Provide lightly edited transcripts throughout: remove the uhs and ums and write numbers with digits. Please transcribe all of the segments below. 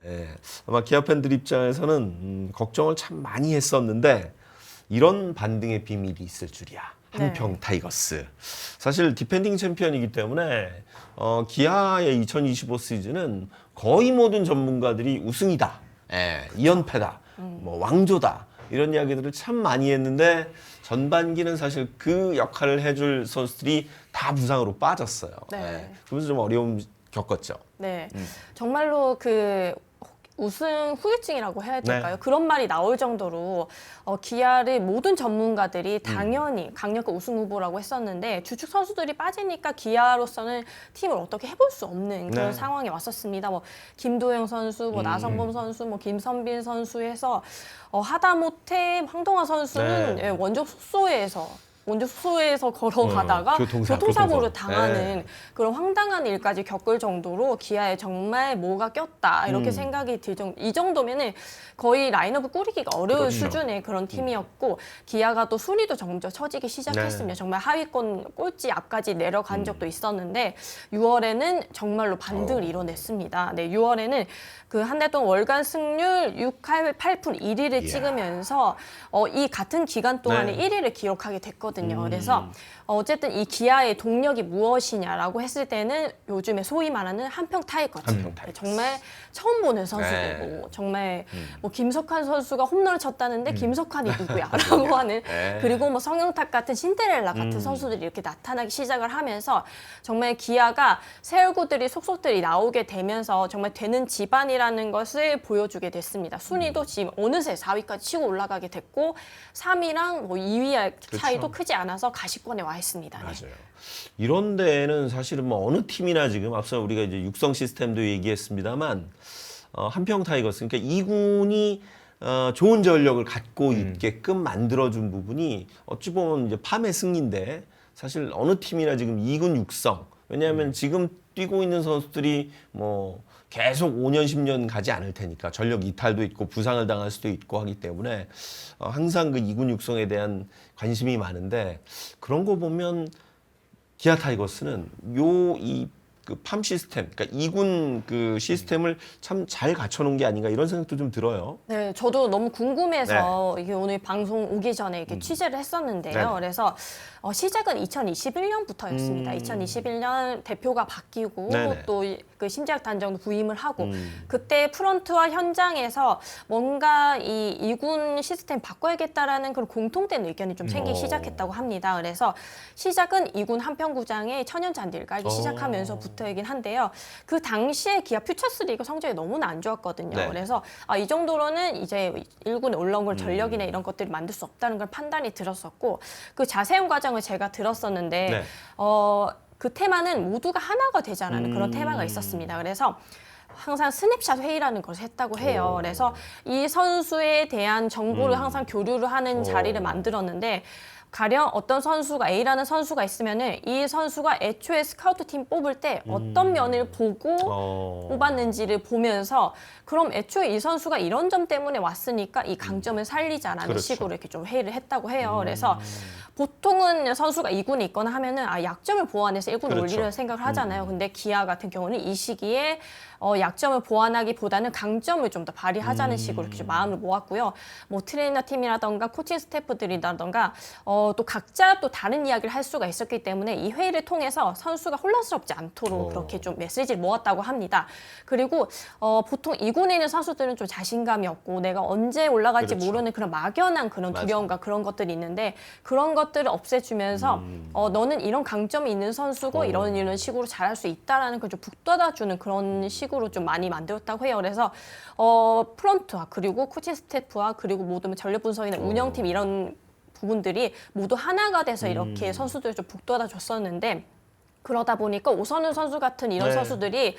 예, 아마 기아 팬들 입장에서는 걱정을 참 많이 했었는데 이런 반등의 비밀이 있을 줄이야. 한평 네. 타이거스. 사실 디펜딩 챔피언이기 때문에 기아의 2025 시즌은 거의 모든 전문가들이 우승이다. 예, 2연패다. 뭐 왕조다. 이런 이야기들을 참 많이 했는데 전반기는 사실 그 역할을 해줄 선수들이 다 부상으로 빠졌어요. 네. 예, 그러면서 좀 어려움 겪었죠. 네, 정말로 그 우승 후유증이라고 해야 될까요? 그런 말이 나올 정도로 기아의 모든 전문가들이 당연히 강력한 우승 후보라고 했었는데 주축 선수들이 빠지니까 기아로서는 팀을 어떻게 해볼 수 없는 그런 상황이 왔었습니다. 뭐 김도영 선수, 뭐 나성범 선수, 뭐 김선빈 선수 해서 하다못해 황동화 선수는 예, 원정 숙소에서 걸어가다가 교통사고를 당하는 그런 황당한 일까지 겪을 정도로 기아에 정말 뭐가 꼈다 이렇게 생각이 들 정도. 이 정도면은 거의 라인업을 꾸리기가 어려운 수준의 그런 팀이었고 기아가 또 순위도 점점 처지기 시작했습니다. 정말 하위권 꼴찌 앞까지 내려간 적도 있었는데 6월에는 정말로 반등을 이뤄냈습니다. 네, 6월에는 그 한 달 동안 월간 승률 6할 8푼 1위를 찍으면서 이 같은 기간 동안에 1위를 기록하게 됐거든요. 그래서 어쨌든 이 기아의 동력이 무엇이냐라고 했을 때는 요즘에 소위 말하는 한평 타이거즈. 정말 처음 보는 선수들고 정말 뭐 김석환 선수가 홈런을 쳤다는데 김석환이 누구야라고 하는 그리고 뭐 성영탁 같은 신데렐라 같은 선수들이 이렇게 나타나기 시작을 하면서 정말 기아가 새 얼굴들이 속속들이 나오게 되면서 정말 되는 집안이라는 것을 보여주게 됐습니다. 순위도 지금 어느새 4위까지 치고 올라가게 됐고 3위랑 뭐 2위 차이도 크지 않아서 가시권에 와 있습니다. 네. 맞아요. 이런 데는 사실은 뭐 어느 팀이나 지금 앞서 우리가 이제 육성 시스템도 얘기했습니다만 한평 타이거스 그러니까 2군이 좋은 전력을 갖고 있게끔 만들어준 부분이 어찌 보면 이제 팜의 승리인데 사실 어느 팀이나 지금 2군 육성 왜냐하면 지금 뛰고 있는 선수들이 뭐 계속 5년, 10년 가지 않을 테니까 전력 이탈도 있고 부상을 당할 수도 있고 하기 때문에 항상 그 2군 육성에 대한 관심이 많은데 그런 거 보면 기아 타이거스는 그 팜 시스템, 그러니까 2군 그 시스템을 참 잘 갖춰놓은 게 아닌가 이런 생각도 좀 들어요. 네, 저도 너무 궁금해서 이게 오늘 방송 오기 전에 이렇게 취재를 했었는데요. 그래서 시작은 2021년부터였습니다. 2021년 대표가 바뀌고 또 그 심재학 단장도 부임을 하고 그때 프런트와 현장에서 뭔가 이 2군 시스템 바꿔야겠다라는 그런 공통된 의견이 좀 생기기 시작했다고 합니다. 그래서 시작은 2군 한평구장에 천연잔디를 깔기 시작하면서부터이긴 한데요. 그 당시에 기아 퓨처스리그 성적이 너무나 안 좋았거든요. 그래서 이 정도로는 이제 1군에 올라온 걸 전력이나 이런 것들을 만들 수 없다는 걸 판단이 들었었고 그 자세한 과정을 제가 들었었는데 그 테마는 모두가 하나가 되자라는 그런 테마가 있었습니다. 그래서 항상 스냅샷 회의라는 것을 했다고 해요. 그래서 이 선수에 대한 정보를 항상 교류를 하는 자리를 만들었는데 가령 어떤 선수가 A라는 선수가 있으면은 이 선수가 애초에 스카우트 팀 뽑을 때 어떤 면을 보고 뽑았는지를 보면서 그럼 애초에 이 선수가 이런 점 때문에 왔으니까 이 강점을 살리자라는 식으로 이렇게 좀 회의를 했다고 해요. 그래서 보통은 선수가 2군에 있거나 하면은 약점을 보완해서 1군에 올리려는 생각을 하잖아요. 근데 기아 같은 경우는 이 시기에 약점을 보완하기보다는 강점을 좀 더 발휘하자는 식으로 이렇게 좀 마음을 모았고요. 뭐 트레이너 팀이라던가 코칭 스태프들이라던가 또 각자 또 다른 이야기를 할 수가 있었기 때문에 이 회의를 통해서 선수가 혼란스럽지 않도록 그렇게 좀 메시지를 모았다고 합니다. 그리고 보통 2군에 있는 선수들은 좀 자신감이 없고 내가 언제 올라갈지 모르는 그런 막연한 그런 두려움과 그런 것들이 있는데 그런 것들을 없애주면서 너는 이런 강점이 있는 선수고 이런 식으로 잘할 수 있다라는 걸 좀 북돋아주는 그런 식으로 좀 많이 만들었다고 해요. 그래서 프런트와 그리고 코칭 스태프와 그리고 모든 전력 분석이나 운영팀 이런 부분들이 모두 하나가 돼서 이렇게 선수들을 좀 북돋아 줬었는데 그러다 보니까 오선우 선수 같은 이런 선수들이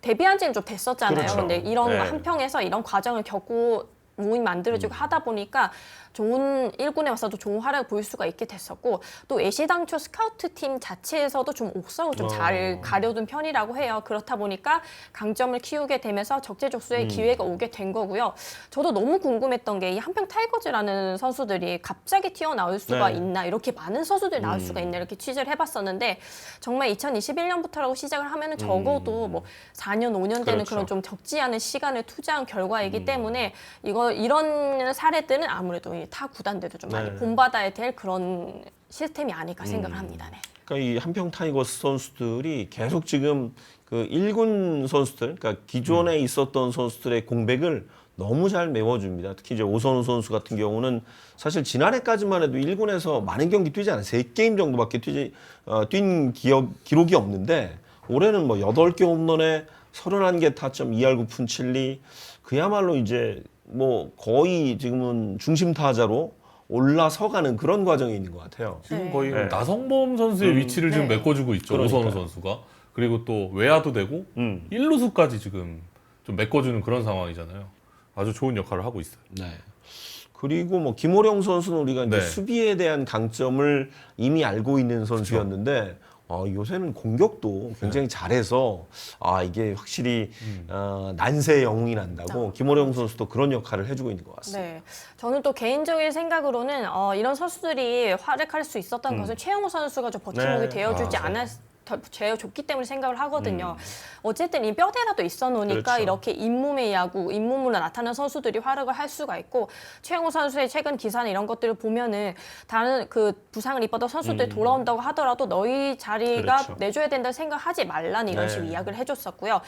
데뷔한 지는 좀 됐었잖아요. 근데 이런 한평에서 이런 과정을 겪고 모임 만들어지고 하다 보니까 좋은 1군에 와서도 좋은 활약을 보일 수가 있게 됐었고 또 애시당초 스카우트 팀 자체에서도 좀 옥석을 좀 잘 가려둔 편이라고 해요. 그렇다 보니까 강점을 키우게 되면서 적재적소의 기회가 오게 된 거고요. 저도 너무 궁금했던 게 이 한평 타이거즈라는 선수들이 갑자기 튀어나올 수가 있나 이렇게 많은 선수들이 나올 수가 있나 이렇게 취재를 해봤었는데 정말 2021년부터라고 시작을 하면은 적어도 뭐 4년, 5년 되는 그런 좀 적지 않은 시간을 투자한 결과이기 때문에 이런 사례들은 아무래도 이 타 구단들도 좀 많이 본받아야 될 그런 시스템이 아닐까 생각을 합니다. 네. 그러니까 이 한평 타이거스 선수들이 계속 지금 그 1군 선수들, 그러니까 기존에 있었던 선수들의 공백을 너무 잘 메워줍니다. 특히 이제 오선우 선수 같은 경우는 사실 지난해까지만 해도 1군에서 많은 경기 뛰지 않아요. 3게임 정도밖에 뛴 기록이 없는데 올해는 뭐 8개 홈런에 31개 타점 2할 9푼 7리 그야말로 이제 뭐 거의 지금은 중심 타자로 올라서가는 그런 과정에 있는 것 같아요. 지금 거의 나성범 선수의 위치를 지금 메꿔주고 있죠. 오선우 선수가. 그리고 또 외야도 되고 1루수까지 지금 좀 메꿔주는 그런 상황이잖아요. 아주 좋은 역할을 하고 있어요. 네. 그리고 뭐 김호령 선수는 우리가 이제 수비에 대한 강점을 이미 알고 있는 선수였는데 요새는 공격도 굉장히 잘해서 이게 확실히 난세의 영웅이 난다고 김호령 선수도 그런 역할을 해주고 있는 것 같습니다. 네, 저는 또 개인적인 생각으로는 이런 선수들이 활약할 수 있었던 것은 최영우 선수가 좀 버팀목이 되어주지 줬기 때문에 생각을 하거든요. 어쨌든 이 뼈대라도 있어 놓으니까 이렇게 잇몸의 야구, 잇몸으로 나타나는 선수들이 활약을 할 수가 있고 최영우 선수의 최근 기사나 이런 것들을 보면은 다른 그 부상을 입었던 선수들이 돌아온다고 하더라도 너희 자리가 내줘야 된다 생각하지 말라는 이런 식으로 이야기를 해줬었고요.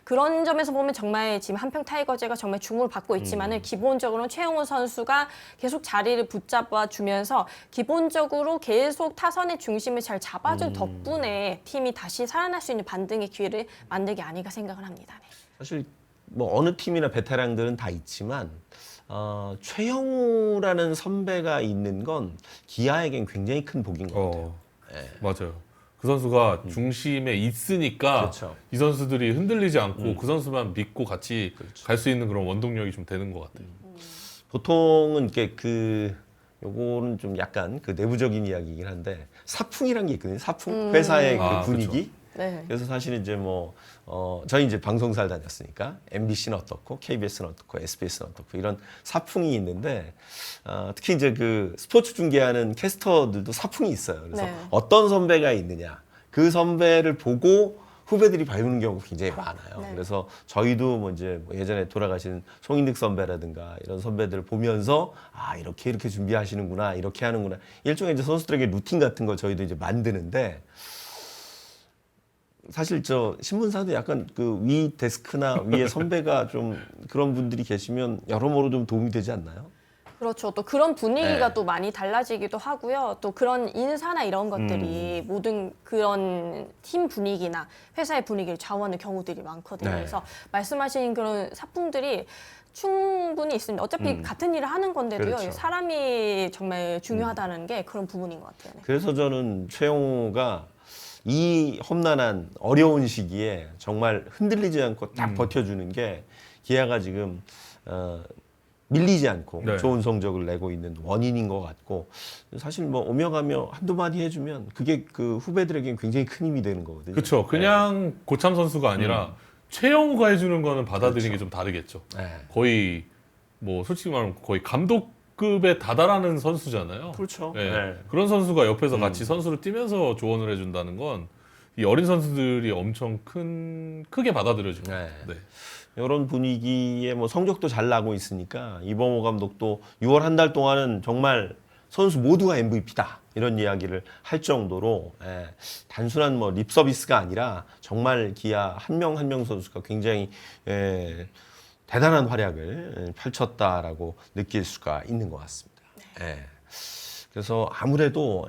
그런 점에서 보면 정말 지금 한평 타이거즈가 정말 주목을 받고 있지만은 기본적으로는 최영우 선수가 계속 자리를 붙잡아 주면서 기본적으로 계속 타선의 중심을 잘 잡아준 덕분에 팀이 다시 살아날 수 있는 반등의 기회를 만들게 아닌가 생각을 합니다. 네. 사실 뭐 어느 팀이나 베테랑들은 다 있지만 최영우라는 선배가 있는 건 기아에겐 굉장히 큰 복인 것 같아요. 맞아요. 그 선수가 중심에 있으니까 이 선수들이 흔들리지 않고 그 선수만 믿고 같이 갈 수 있는 그런 원동력이 좀 되는 것 같아요. 보통은 이게 요거는 좀 약간 그 내부적인 이야기이긴 한데 사풍이란 게 있거든요. 사풍 회사의 그 분위기. 네. 그래서 사실 이제 저희 이제 방송사를 다녔으니까 MBC는 어떻고 KBS는 어떻고 SBS는 어떻고 이런 사풍이 있는데 특히 이제 그 스포츠 중계하는 캐스터들도 사풍이 있어요. 그래서 어떤 선배가 있느냐 그 선배를 보고 후배들이 밟는 경우가 굉장히 많아요. 그래서 저희도 뭐 이제 예전에 돌아가신 송인득 선배라든가 이런 선배들을 보면서 이렇게 준비하시는구나 이렇게 하는구나 일종의 이제 선수들에게 루틴 같은 거 저희도 이제 만드는데 사실 저 신문사도 약간 그 위 데스크나 위에 선배가 좀 그런 분들이 계시면 여러모로 좀 도움이 되지 않나요? 그렇죠. 또 그런 분위기가 또 많이 달라지기도 하고요. 또 그런 인사나 이런 것들이 모든 그런 팀 분위기나 회사의 분위기를 좌우하는 경우들이 많거든요. 그래서 말씀하신 그런 사풍들이 충분히 있습니다. 어차피 같은 일을 하는 건데도요. 사람이 정말 중요하다는 게 그런 부분인 것 같아요. 네. 그래서 저는 최영우가 이 험난한 어려운 시기에 정말 흔들리지 않고 딱 버텨주는 게 기아가 지금 밀리지 않고 좋은 성적을 내고 있는 원인인 것 같고 사실 뭐 오며 가며 한두 마디 해주면 그게 그 후배들에게는 굉장히 큰 힘이 되는 거거든요. 그렇죠. 그냥 고참 선수가 아니라 최영우가 해주는 거는 받아들이는 게 좀 다르겠죠. 거의 뭐 솔직히 말하면 거의 감독급에 다다라는 선수잖아요. 그렇죠. 그런 선수가 옆에서 같이 선수를 뛰면서 조언을 해준다는 건 이 어린 선수들이 엄청 크게 받아들여집니다. 이런 분위기에 뭐 성적도 잘 나고 있으니까 이범호 감독도 6월 한 달 동안은 정말 선수 모두가 MVP다 이런 이야기를 할 정도로 단순한 뭐 립 서비스가 아니라 정말 기아 한 명 한 명 선수가 굉장히 대단한 활약을 펼쳤다라고 느낄 수가 있는 것 같습니다. 그래서 아무래도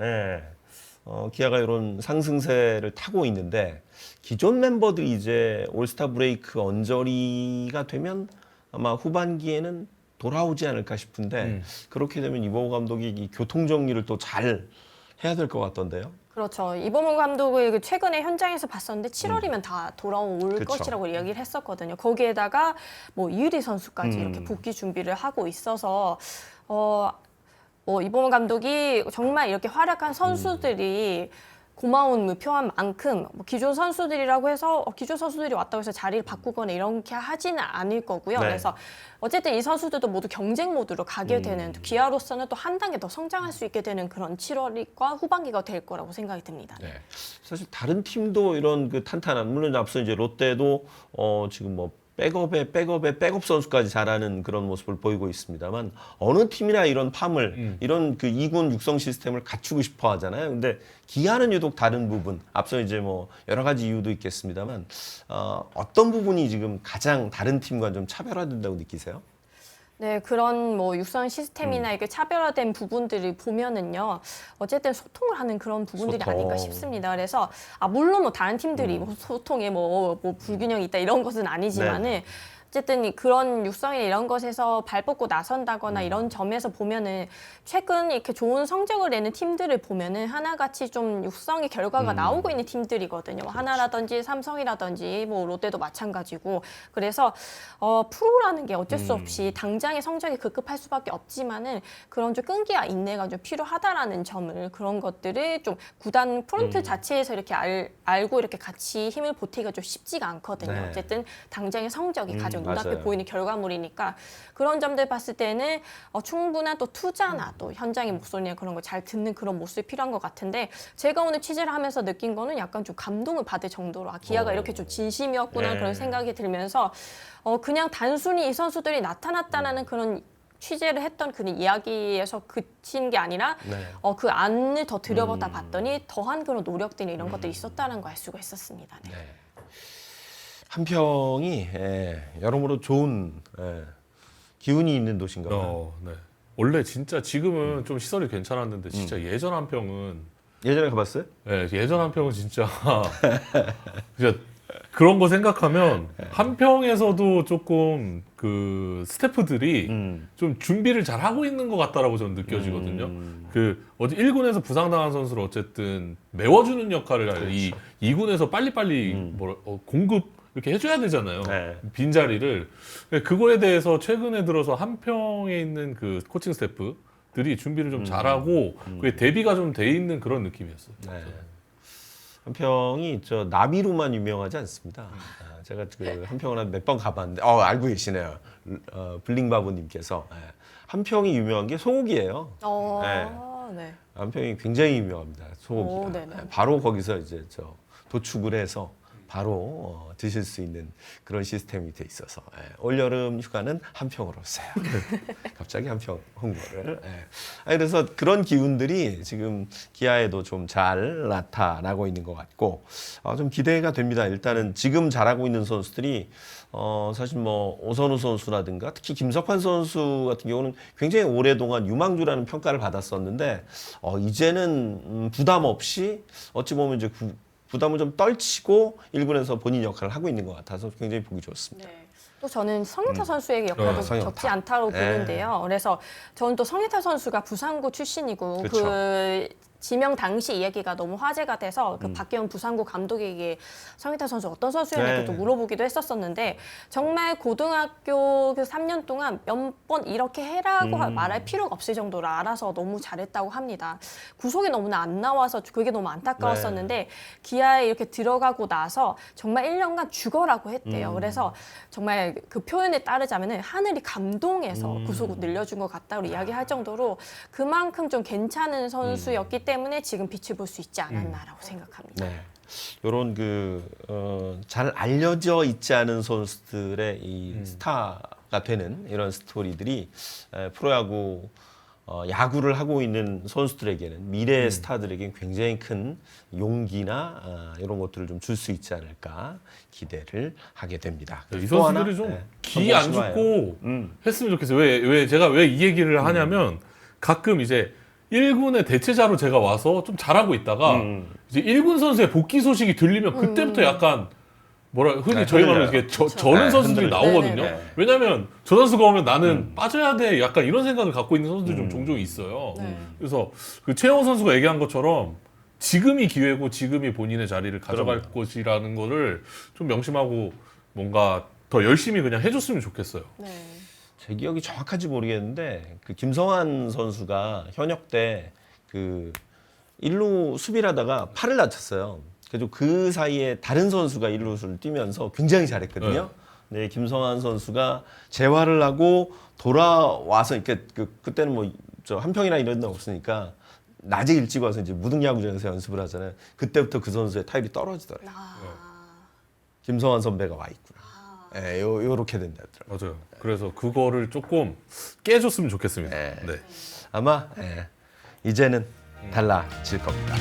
기아가 이런 상승세를 타고 있는데 기존 멤버들이 이제 올스타 브레이크 언저리가 되면 아마 후반기에는 돌아오지 않을까 싶은데 그렇게 되면 이범호 감독이 이 교통 정리를 또 잘 해야 될 것 같던데요. 그렇죠. 이범호 감독을 최근에 현장에서 봤었는데 7월이면 다 돌아올 그쵸. 것이라고 이야기를 했었거든요. 거기에다가 뭐 이유리 선수까지 이렇게 복귀 준비를 하고 있어서 이범호 감독이 정말 이렇게 활약한 선수들이 고마움을 표한 만큼 뭐 기존 선수들이라고 해서 기존 선수들이 왔다고 해서 자리를 바꾸거나 이렇게 하지는 않을 거고요. 네. 그래서 어쨌든 이 선수들도 모두 경쟁 모드로 가게 되는 기아로서는 또 한 단계 더 성장할 수 있게 되는 그런 7월과 후반기가 될 거라고 생각이 듭니다. 네. 사실 다른 팀도 이런 그 탄탄한, 물론 앞서 이제 롯데도 지금 뭐 백업에 백업 선수까지 잘하는 그런 모습을 보이고 있습니다만 어느 팀이나 이런 팜을 이런 그 2군 육성 시스템을 갖추고 싶어 하잖아요. 근데 기아는 유독 다른 부분, 앞서 이제 뭐 여러 가지 이유도 있겠습니다만 어떤 부분이 지금 가장 다른 팀과 좀 차별화된다고 느끼세요? 네, 그런 뭐 육성 시스템이나 이렇게 차별화된 부분들을 보면은요, 어쨌든 소통을 하는 그런 부분들이 소통. 아닐까 싶습니다. 그래서 물론 뭐 다른 팀들이 뭐 소통에 뭐 불균형이 있다 이런 것은 아니지만은. 어쨌든 그런 육성이나 이런 것에서 발 뻗고 나선다거나 이런 점에서 보면은 최근 이렇게 좋은 성적을 내는 팀들을 보면은 하나같이 좀 육성의 결과가 나오고 있는 팀들이거든요. 뭐 하나라든지 삼성이라든지 뭐 롯데도 마찬가지고 그래서 프로라는 게 어쩔 수 없이 당장의 성적이 급급할 수밖에 없지만은 그런 좀 끈기와 인내가 좀 필요하다라는 점을 그런 것들을 좀 구단 프론트 자체에서 이렇게 알고 이렇게 같이 힘을 보태기가 좀 쉽지가 않거든요. 네. 어쨌든 당장의 성적이 가장 눈앞에 맞아요. 보이는 결과물이니까 그런 점들 봤을 때는 충분한 또 투자나 또 현장의 목소리나 그런 걸 잘 듣는 그런 모습이 필요한 것 같은데 제가 오늘 취재를 하면서 느낀 거는 약간 좀 감동을 받을 정도로 기아가 이렇게 좀 진심이었구나 네. 그런 생각이 들면서 그냥 단순히 이 선수들이 나타났다라는 그런 취재를 했던 그 이야기에서 그친 게 아니라 네. 그 안을 더 들여보다 봤더니 더한 그런 노력들이 이런 것들이 있었다는 걸 알 수가 있었습니다. 네. 한평이 여러모로 좋은 기운이 있는 도시인가 봐요. 네. 원래 진짜 지금은 좀 시설이 괜찮았는데 진짜 예전 한평은 예전에 가봤어요? 예전 한평은 진짜 그런 거 생각하면 한평에서도 조금 그 스태프들이 좀 준비를 잘 하고 있는 것 같다라고 저는 느껴지거든요. 그 어제 1군에서 부상당한 선수를 어쨌든 메워주는 역할을 이 2군에서 빨리빨리 공급 이렇게 해줘야 되잖아요. 네. 빈자리를. 그거에 대해서 최근에 들어서 한평에 있는 그 코칭 스태프들이 준비를 좀 잘하고 그게 대비가 좀 돼 있는 그런 느낌이었어요. 네. 한평이 저 나비로만 유명하지 않습니다. 제가 그 한평을 한 몇 번 가봤는데 알고 계시네요. 블링바보님께서 한평이 유명한 게 소고기예요. 네. 한평이 굉장히 유명합니다. 소고기가. 네네. 바로 거기서 이제 도축을 해서 바로 드실 수 있는 그런 시스템이 돼 있어서 올여름 휴가는 한평으로 써요. 갑자기 한평 홍보를. 그래서 그런 기운들이 지금 기아에도 좀 잘 나타나고 있는 것 같고 좀 기대가 됩니다. 일단은 지금 잘하고 있는 선수들이 사실 뭐 오선우 선수라든가 특히 김석환 선수 같은 경우는 굉장히 오랫동안 유망주라는 평가를 받았었는데 이제는 부담 없이 어찌 보면 이제 부담을 좀 떨치고 1군에서 본인 역할을 하고 있는 것 같아서 굉장히 보기 좋습니다. 네. 또 저는 성혜타 선수에게 역할도 성혜타. 적지 않다고 보는데요. 그래서 저는 또 성혜타 선수가 부산구 출신이고 그쵸. 그 지명 당시 이야기가 너무 화제가 돼서 그 박경훈 부산구 감독에게 성혜타 선수 어떤 선수였냐고 또 물어보기도 했었었는데 정말 고등학교 그 3년 동안 몇 번 이렇게 해라고 말할 필요가 없을 정도로 알아서 너무 잘했다고 합니다. 구속이 너무나 안 나와서 그게 너무 안타까웠었는데 기아에 이렇게 들어가고 나서 정말 1년간 죽어라고 했대요. 그래서 정말 그 표현에 따르자면은 하늘이 감동해서 구속을 늘려준 것 같다고 이야기할 정도로 그만큼 좀 괜찮은 선수였기 때문에 지금 빛을 볼 수 있지 않았나라고 생각합니다. 네. 이런 잘 알려져 있지 않은 선수들의 이 스타가 되는 이런 스토리들이 프로야구 야구를 하고 있는 선수들에게는 미래의 스타들에게는 굉장히 큰 용기나 이런 것들을 좀 줄 수 있지 않을까 기대를 하게 됩니다. 이 또 하나, 선수들이 좀 네, 기 안 성공 죽고 했으면 좋겠어요. 왜 제가 왜 이 얘기를 하냐면 가끔 이제 1군의 대체자로 제가 와서 좀 잘하고 있다가 이제 1군 선수의 복귀 소식이 들리면 그때부터 약간 흔히 저희 말로 이렇게 저는 선수들이 나오거든요. 네네네. 왜냐면 저 선수가 오면 나는 빠져야 돼. 약간 이런 생각을 갖고 있는 선수들이 좀 종종 있어요. 네. 그래서 그 최영호 선수가 얘기한 것처럼 지금이 기회고 지금이 본인의 자리를 가져갈 것이라는 거를 좀 명심하고 뭔가 더 열심히 그냥 해줬으면 좋겠어요. 네. 제 기억이 정확한지 모르겠는데 그 김성환 선수가 현역 때 그 일루 수비를 하다가 팔을 다쳤어요. 그래도 그 사이에 다른 선수가 일루수를 뛰면서 굉장히 잘했거든요. 네, 김성환 선수가 재활을 하고 돌아와서 이렇게 그때는 뭐 저 한평이나 이런 데 없으니까 낮에 일찍 와서 이제 무등야구장에서 연습을 하잖아요. 그때부터 그 선수의 타율이 떨어지더라고요. 김성환 선배가 와 있구나. 네, 요렇게 된다더라고요. 맞아요. 그래서 그거를 조금 깨줬으면 좋겠습니다. 네. 네. 아마 이제는 달라질 겁니다.